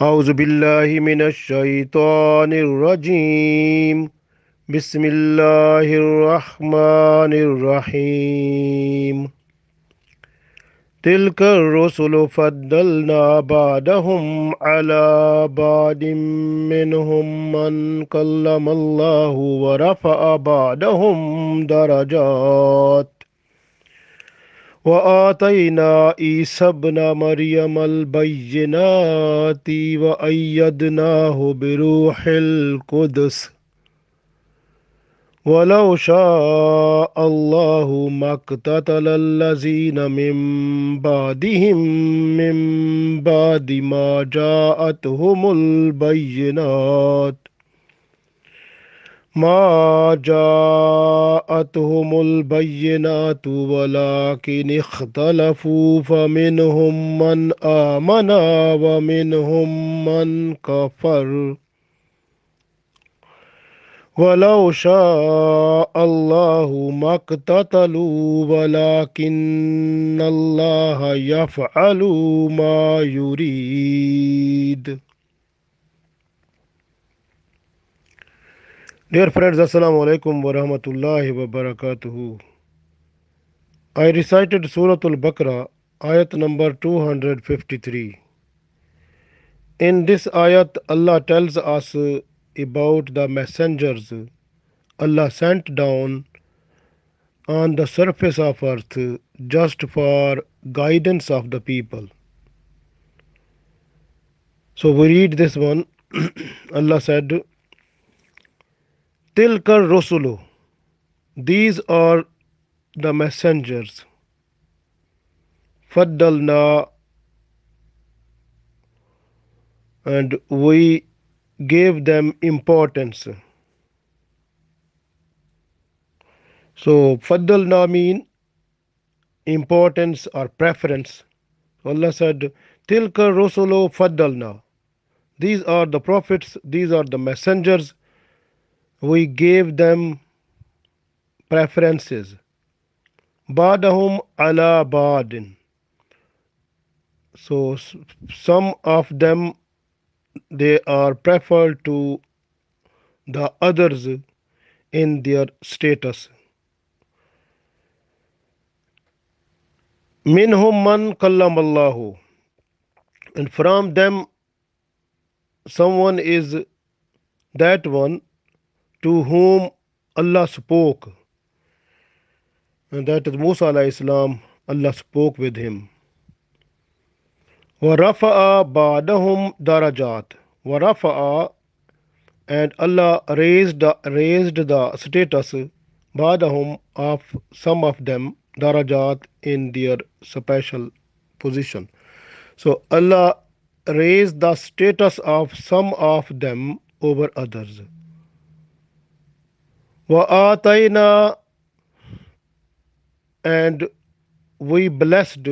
أعوذ بالله من الشيطان الرجيم بسم الله الرحمن الرحيم تلك الرسل فضلنا بعضهم على بعض منهم من كلم الله ورفع بعضهم درجات وآتينا عيسى ابن مريم البينات وأيدناه بروح القدس ولو شاء الله ما اقتتل الذين من بعدهم من بعد ما جاءتهم البينات ولكن اختلفوا فمنهم من آمن ومنهم من كفر ولو شاء الله ما اقتتلوا ولكن الله يفعل ما يريد. Dear friends, Assalamu alaikum wa rahmatullahi wa barakatuhu. I recited Surah Al-Baqarah, ayat number 253. In this ayat, Allah tells us about the messengers Allah sent down on the surface of earth just for guidance of the people. So we read this one. Allah said, Tilkar Rusulu. These are the messengers. Faddalna, and we gave them importance. So Faddalna mean importance or preference. Allah said, Tilka Rusulu Faddalna. These are the prophets, these are the messengers. We gave them preferences. Badahum ala badin. So some of them they are preferred to the others in their status. Minhum man kallamallahu. And from them someone is that one to whom Allah spoke. And that is Musa alayhi salam. Allah spoke with him. وَرَفَعَ بَعْدَهُمْ darajat. وَرَفَعَ, and Allah raised the status ba'dahum of some of them darajat in their special position. So Allah raised the status of some of them over others. وَآتَيْنَا, and we blessed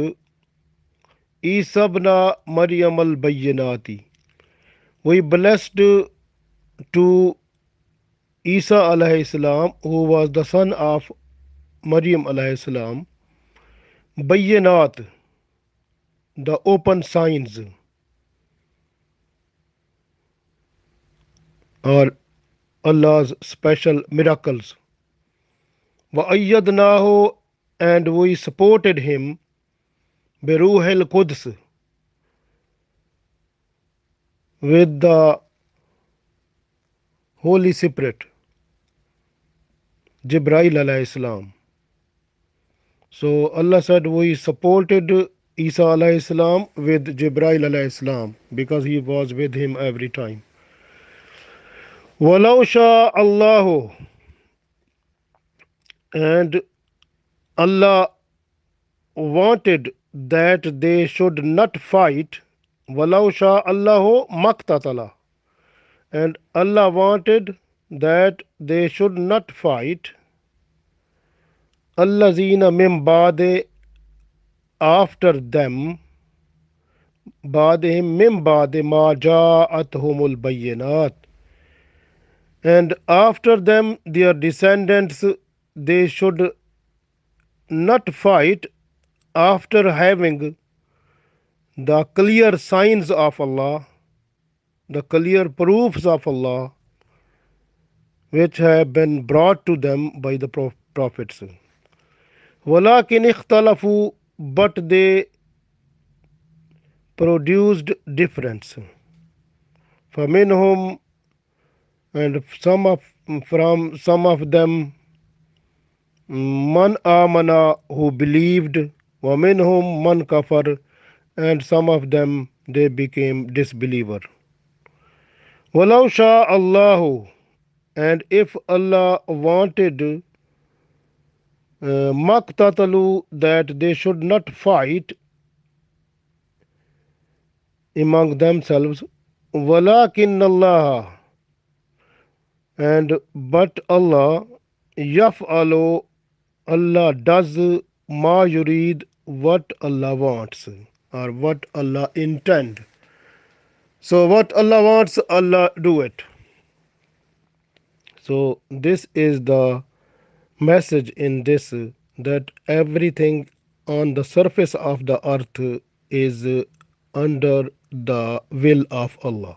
Isa ibn Maryam al-Bayyinati. We blessed to Isa alayhi salam, who was the son of Maryam alayhi salam, Bayyinat, the open signs, or Allah's special miracles. وَأَيَّدْنَاهُ, and we supported him بِرُوحِ الْقُدْسِ, with the Holy Spirit, Jibreel alayhi salam. So Allah said we supported Isa alayhi salam with Jibreel alayhi salam because he was with him every time. وَلَوْ شَاءَ اللَّهُ, and Allah wanted that they should not fight. وَلَوْ شَاءَ اللَّهُ مَقْتَتَلَ, and Allah wanted that they should not fight. Allazina min ba'de, after them, ba'dehim min ba'de ma ja'athumul bayyinat, and after them their descendants, they should not fight after having the clear signs of Allah. the clear proofs of Allah which have been brought to them by the prophets. وَلَكِنْ اخْتَلَفُوا, but they produced difference. فَمِنْهُمْ, and from some of them, man amana, who believed, وَمِنْهُمْ man kafar, and some of them they became disbeliever. وَلَوْ شَاءَ اللَّهُ, and if Allah wanted, maqtatalu, that they should not fight among themselves, walakin Allah, and but Allah, yaf'alu, Allah does, ma yurid, what Allah wants, or what Allah intend. So what Allah wants, Allah do it. So this is the message in this, that everything on the surface of the earth is under the will of Allah.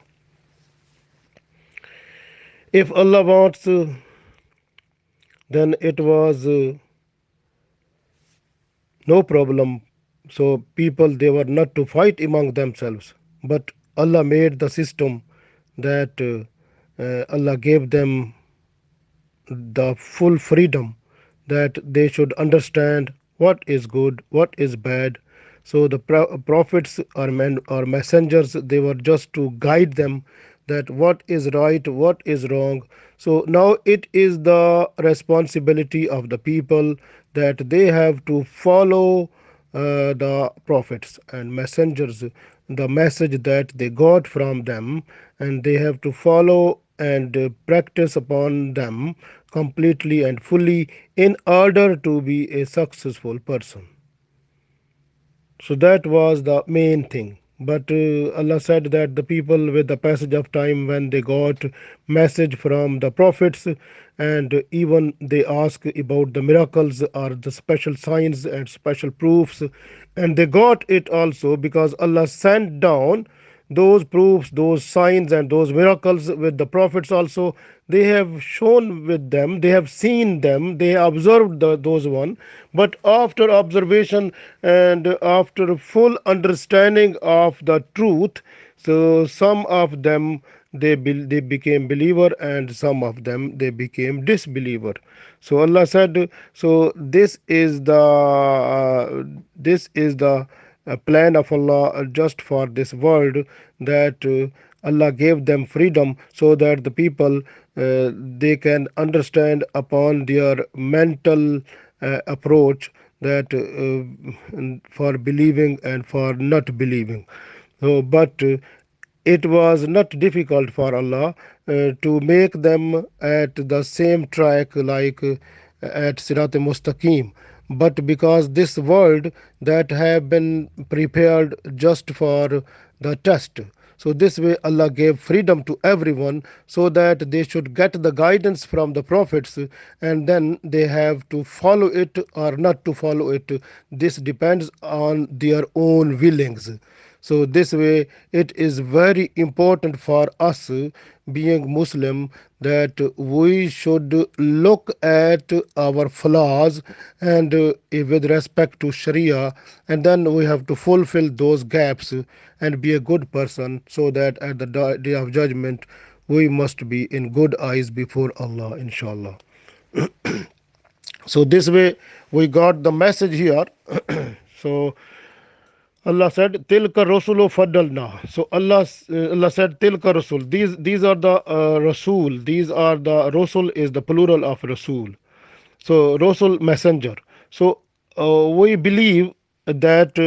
If Allah wants, then it was no problem. So people, they were not to fight among themselves, but Allah made the system that Allah gave them the full freedom, that they should understand what is good, what is bad. So the prophets or messengers, they were just to guide them that what is right, what is wrong. So now it is the responsibility of the people that they have to follow the prophets and messengers, the message that they got from them, and they have to follow and practice upon them completely and fully in order to be a successful person. So that was the main thing. But Allah said that the people, with the passage of time, when they got message from the prophets, and even they ask about the miracles or the special signs and special proofs, and they got it also, because Allah sent down those proofs, those signs, and those miracles with the prophets also. They have shown with them, they have seen them, they observed those one. But after observation and after full understanding of the truth, so some of them they became believer, and some of them they became disbeliever. So Allah said, so this is the plan of Allah just for this world, that Allah gave them freedom so that the people they can understand upon their mental approach, that for believing and for not believing. So, but it was not difficult for Allah to make them at the same track, like at Sirat Mustaqim. But because this world that have been prepared just for the test, so this way Allah gave freedom to everyone, so that they should get the guidance from the prophets, and then they have to follow it or not to follow it. This depends on their own willings. So this way it is very important for us, being Muslim, that we should look at our flaws, and with respect to Sharia, and then we have to fulfill those gaps and be a good person, so that at the day of judgment we must be in good eyes before Allah, inshallah. So this way we got the message here. So Allah said, "Tilka Rasulu faddalna." So Allah said, "Tilka Rasul." These are the Rasul. These are the Rasul is the plural of Rasul. So Rasul, messenger. So we believe that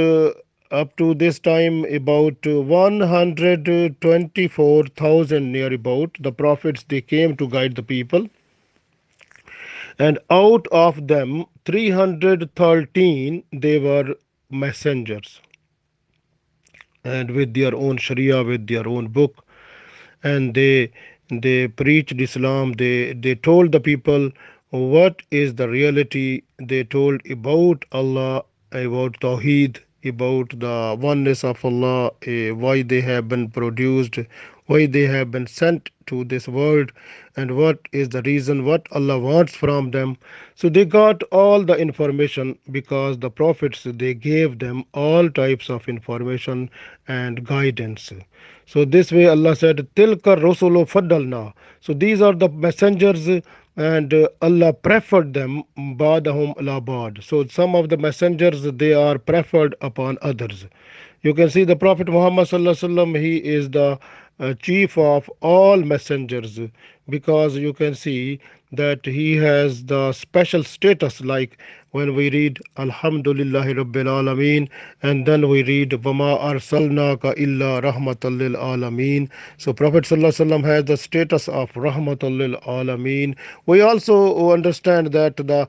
up to this time, about 124,000 near about the prophets, they came to guide the people, and out of them 313 they were messengers, and with their own Sharia, with their own book, and they preached Islam. They told the people what is the reality. They told about Allah, about Tawheed, about the oneness of Allah, why they have been produced, why they have been sent to this world, and what is the reason, what Allah wants from them. So they got all the information because the prophets, they gave them all types of information and guidance. So this way Allah said, Tilka Rusulu Faddalna. So these are the messengers, and Allah preferred them Badahum ala Bad. So some of the messengers, they are preferred upon others. You can see the Prophet Muhammad sallallahu alaihi wasallam, he is the chief of all messengers, because you can see that he has the special status, like when we read Alhamdulillahi Rabbil Alameen, and then we read Wama Arsalnaka illa Rahmatan lil Alameen. So Prophet sallallahu alaihi wasallam has the status of Rahmatan lil Alameen. We also understand that the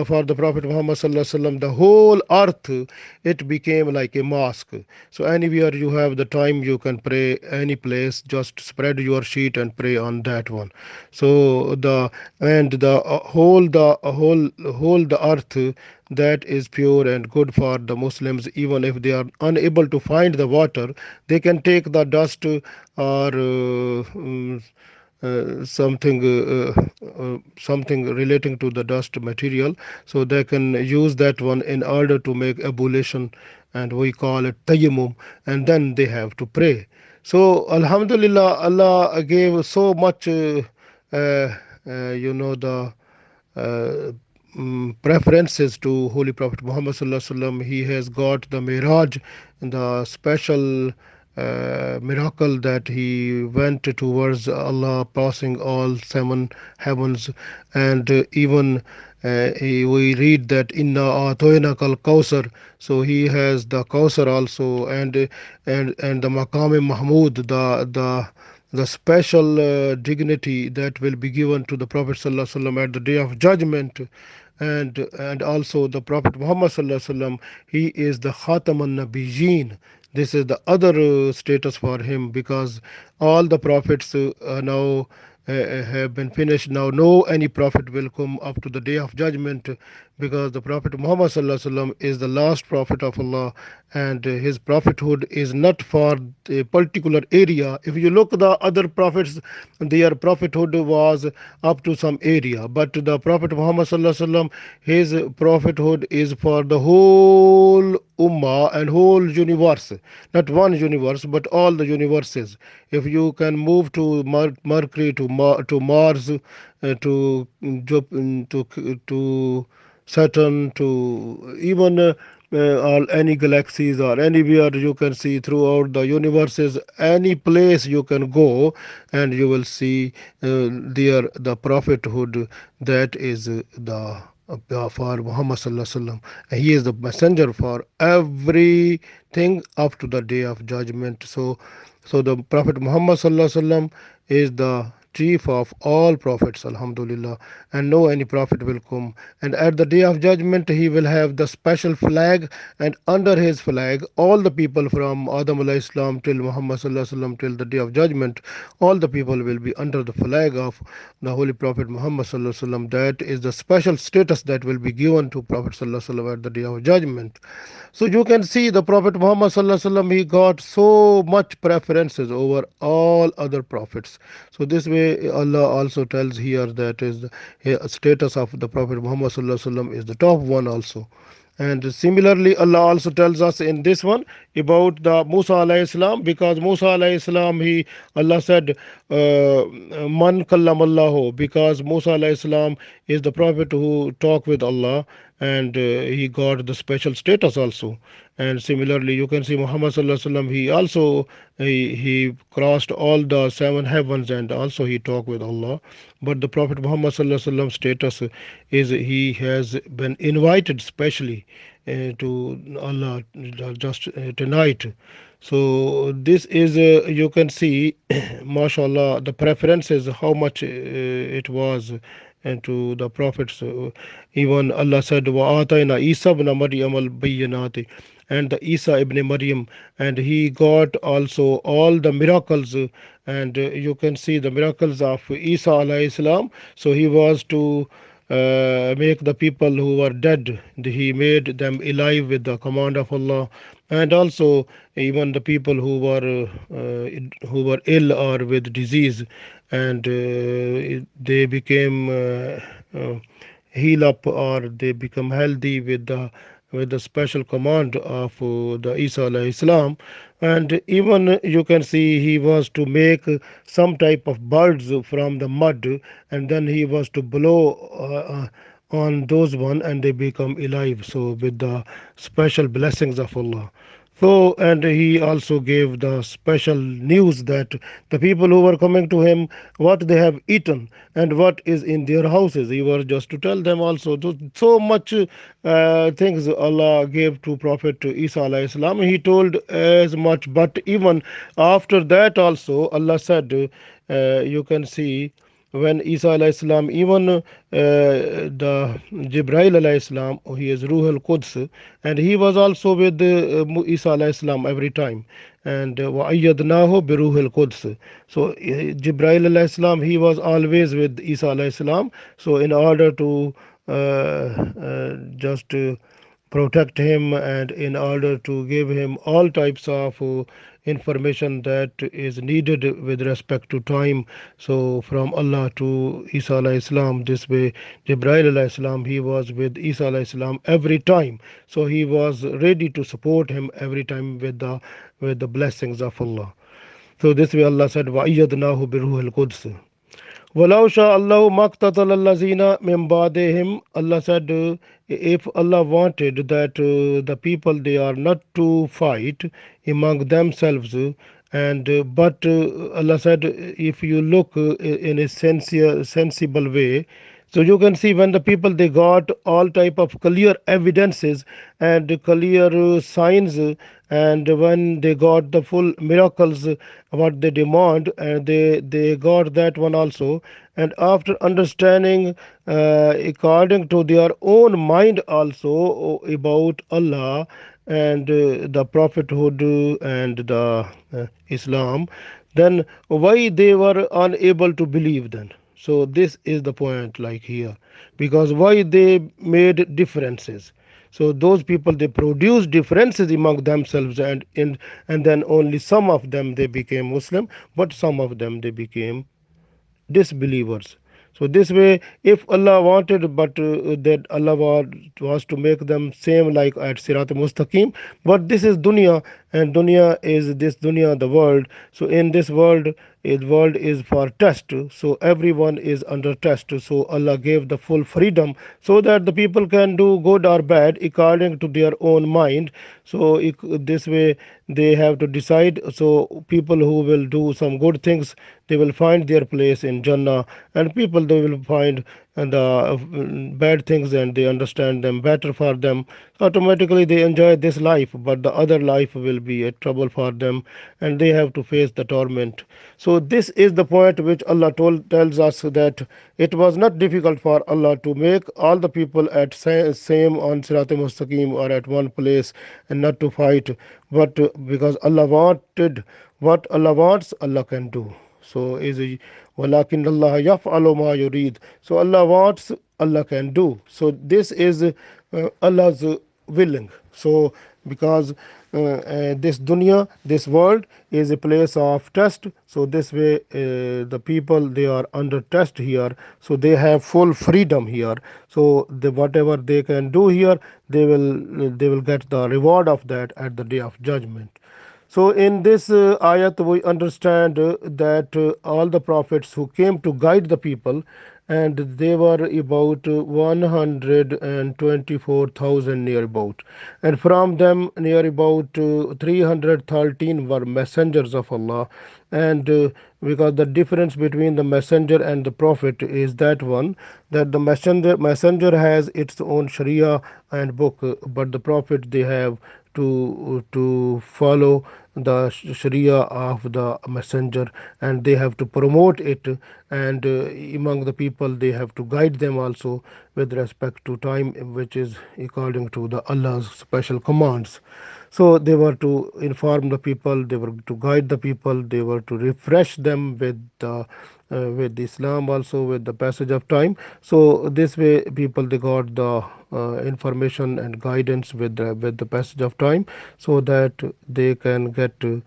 for the Prophet Muhammad sallallahu alaihi wasallam, the whole earth, it became like a mosque. So anywhere you have the time, you can pray any place, just spread your sheet and pray on that one. So the earth, that is pure and good for the Muslims. Even if they are unable to find the water, they can take the dust, or something relating to the dust material, so they can use that one in order to make ablution, and we call it tayammum, and then they have to pray. So Alhamdulillah, Allah gave so much uh, the uh, preferences to Holy Prophet Muhammad sallallahu alaihi wasallam. He has got the Miraj, the special miracle that he went towards Allah, passing all seven heavens, and even we read that Inna atoina kal Kausar. So he has the Kausar also, and the Maqam Mahmud, the special dignity that will be given to the Prophet sallallahu alaihi wasallam at the day of judgment. And also the Prophet Muhammad sallallahu alaihi wasallam, he is the Khataman Nabiyyin. This is the other status for him, because all the prophets now have been finished. Now no any prophet will come up to the day of judgment, because the Prophet Muhammad sallallahu alaihi wasallam is the last prophet of Allah, and his prophethood is not for a particular area. If you look the other prophets, their prophethood was up to some area, but the Prophet Muhammad sallallahu alaihi wasallam, his prophethood is for the whole ummah and whole universe, not one universe but all the universes. If you can move to Mercury, to Mars, to Saturn, to even all any galaxies or anywhere, you can see throughout the universes, any place you can go, and you will see there the prophethood, that is the for Muhammad sallallahu alaihi wasallam. He is the messenger for everything up to the day of judgment. So the Prophet Muhammad sallallahu alaihi wasallam is the chief of all prophets, Alhamdulillah, and no any prophet will come. And at the day of judgment, he will have the special flag, and under his flag, all the people from Adam alayhi salam till Muhammad sallallahu alaihi wasallam till the day of judgment, all the people will be under the flag of the Holy Prophet Muhammad sallallahu alaihi wasallam. That is the special status that will be given to Prophet sallallahu alaihi wasallam at the day of judgment. So you can see the Prophet Muhammad sallallahu alaihi wasallam, he got so much preferences over all other prophets. So this way Allah also tells here that is the status of the Prophet Muhammad sallallahu alaihi wasallam is the top one also. And similarly, Allah also tells us in this one about the Musa alayhi salam, because Musa alayhi salam, Allah said, Man kallamallahu, because Musa alayhi salam is the prophet who talked with Allah, and he got the special status also. And similarly, you can see Muhammad sallallahu alaihi wasallam, he also he crossed all the seven heavens, and also he talked with Allah. But the Prophet Muhammad sallallahu alaihi wasallam status is he has been invited specially to Allah just tonight. So this is you can see mashallah the preferences, how much it was, and to the prophets. Even Allah said, wa atayna Isa ibn Maryam al bayyinati, and the Isa ibn Maryam, and he got also all the miracles. And you can see the miracles of Isa alayhi salam. So he was to make the people who were dead, he made them alive with the command of Allah. And also even the people who were ill or with disease, and they became heal up, or they become healthy with the special command of the Isa alayhi salam. And even you can see he was to make some type of birds from the mud, and then he was to blow on those one, and they become alive, so with the special blessings of Allah. So, and he also gave the special news that the people who were coming to him, what they have eaten and what is in their houses. He was just to tell them also. So much things Allah gave to Prophet Isa alayhi salam. He told as much, but even after that also, Allah said, you can see when Isa alayhi salam, even the Jibrail alayhi salam, he is Ruh al Quds, and he was also with Isa alayhi salam every time. And وَأَيَّدْنَاهُ بِرُوحِ الْقُدْسِ. So Jibrail alayhi salam, he was always with Isa alayhi salam. So in order to just protect him, and in order to give him all types of information that is needed with respect to time, so from Allah to Isa alayhi salam, this way Jibril alayhi salam, he was with Isa alayhi salam every time, so he was ready to support him every time with the blessings of Allah. So this way Allah said, وَأَيَّدْنَاهُ بِرُوحِ الْقُدْسِ وَلَوْ شَاءَ اللَّهُ مَا اقْتَتَلَ الَّذِينَ مِن بَعْدِهِمْ. Allah said, if Allah wanted that the people they are not to fight among themselves, and but Allah said, if you look in a sensible way, so you can see when the people they got all type of clear evidences and clear signs, and when they got the full miracles what they demand, and they got that one also. And after understanding according to their own mind also about Allah and the prophethood and the Islam, then why they were unable to believe then? So this is the point like here, because why they made differences. So those people they produced differences among themselves, and then only some of them they became Muslim, but some of them they became disbelievers. So this way, if Allah wanted, but that Allah was to make them same like at Sirat Mustaqim. But this is dunya, and dunya is this dunya, the world. So in this world, world is for test. So everyone is under test. So Allah gave the full freedom so that the people can do good or bad according to their own mind. So this way they have to decide. So people who will do some good things, they will find their place in Jannah, and people they will find the bad things, and they understand them better for them. Automatically they enjoy this life, but the other life will be a trouble for them, and they have to face the torment. So this is the point which Allah tells us that it was not difficult for Allah to make all the people at same on Sirat Mustaqim or at one place and not to fight, but because Allah wanted, what Allah wants Allah can do. So is walakin Allah yaf'alu ma yurid. So Allah wants, Allah can do. So this is Allah's willing. So because this dunya, this world is a place of test. So this way the people they are under test here. So they have full freedom here. So whatever they can do here, they will get the reward of that at the day of judgment. So in this ayat, we understand that all the prophets who came to guide the people, and they were about 124,000 near about, and from them near about 313 were messengers of Allah, and because the difference between the messenger and the prophet is that one, that the messenger has its own sharia and book, but the prophet they have to follow the Sharia of the messenger, and they have to promote it, and among the people they have to guide them also with respect to time, which is according to the Allah's special commands. So they were to inform the people, they were to guide the people, they were to refresh them with Islam, also with the passage of time. So this way people they got the information and guidance with the passage of time, so that they can get they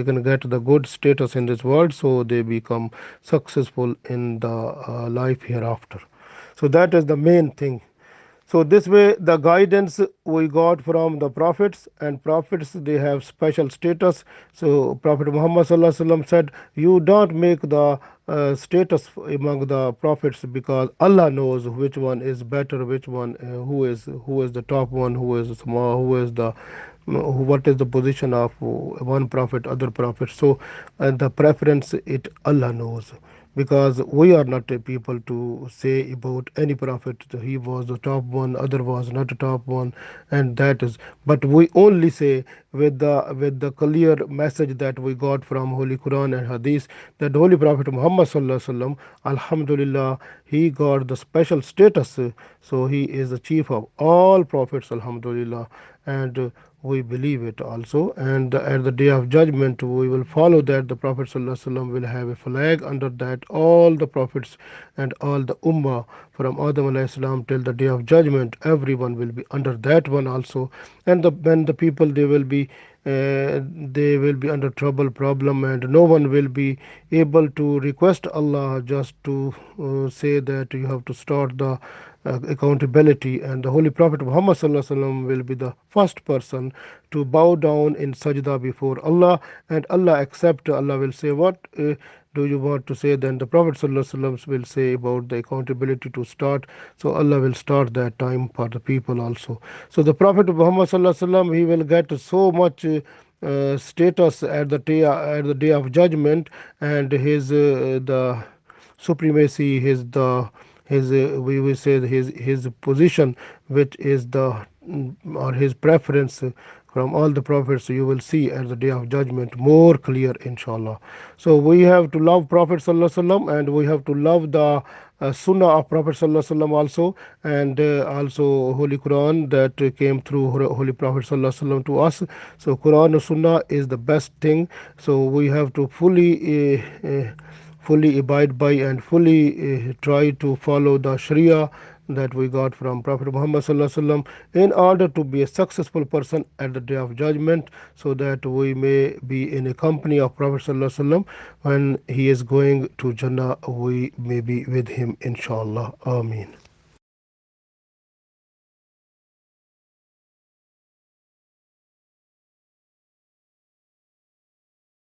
can get the good status in this world, so they become successful in the life hereafter. So that is the main thing. So this way the guidance we got from the prophets, and prophets they have special status. So Prophet Muhammad sallallahu alaihi wasallam said, you don't make the status among the prophets, because Allah knows which one is better, which one who is the top one, who is small, who is the what is the position of one prophet, other prophet. So the preference it Allah knows, because we are not a people to say about any prophet he was the top one, other was not the top one, and that is. But we only say with the clear message that we got from Holy Quran and Hadith, that Holy Prophet Muhammad sallallahu alaihi wasallam, Alhamdulillah, he got the special status. So he is the chief of all prophets, Alhamdulillah, and we believe it also. And at the day of judgment we will follow that the Prophet ﷺ will have a flag. Under that all the prophets and all the ummah from Adam alayhi salam till the day of judgment, everyone will be under that one also. And when the people they will be under trouble problem, and no one will be able to request Allah just to say that you have to start the accountability. And the Holy Prophet Muhammad sallallahu will be the first person to bow down in sajda before Allah, and Allah accept. Allah will say, what do you want to say? Then the Prophet sallallahu will say about the accountability to start. So Allah will start that time for the people also. So the Prophet Muhammad sallallahu he will get so much status at the day of judgment, and his the supremacy, his we will say his position, which is the or his preference from all the prophets, you will see at the day of judgment more clear, inshallah. So we have to love Prophet sallallahu alaihi wasallam, and we have to love the sunnah of Prophet sallallahu alaihi wasallam also, and also Holy Quran that came through Holy Prophet sallallahu alaihi wasallam to us. So Quran and Sunnah is the best thing. So we have to fully abide by and fully try to follow the Sharia that we got from Prophet Muhammad sallallahu alaihi wasallam, in order to be a successful person at the day of judgment, so that we may be in a company of Prophet sallallahu alaihi wasallam. When he is going to Jannah, we may be with him, inshallah. Ameen.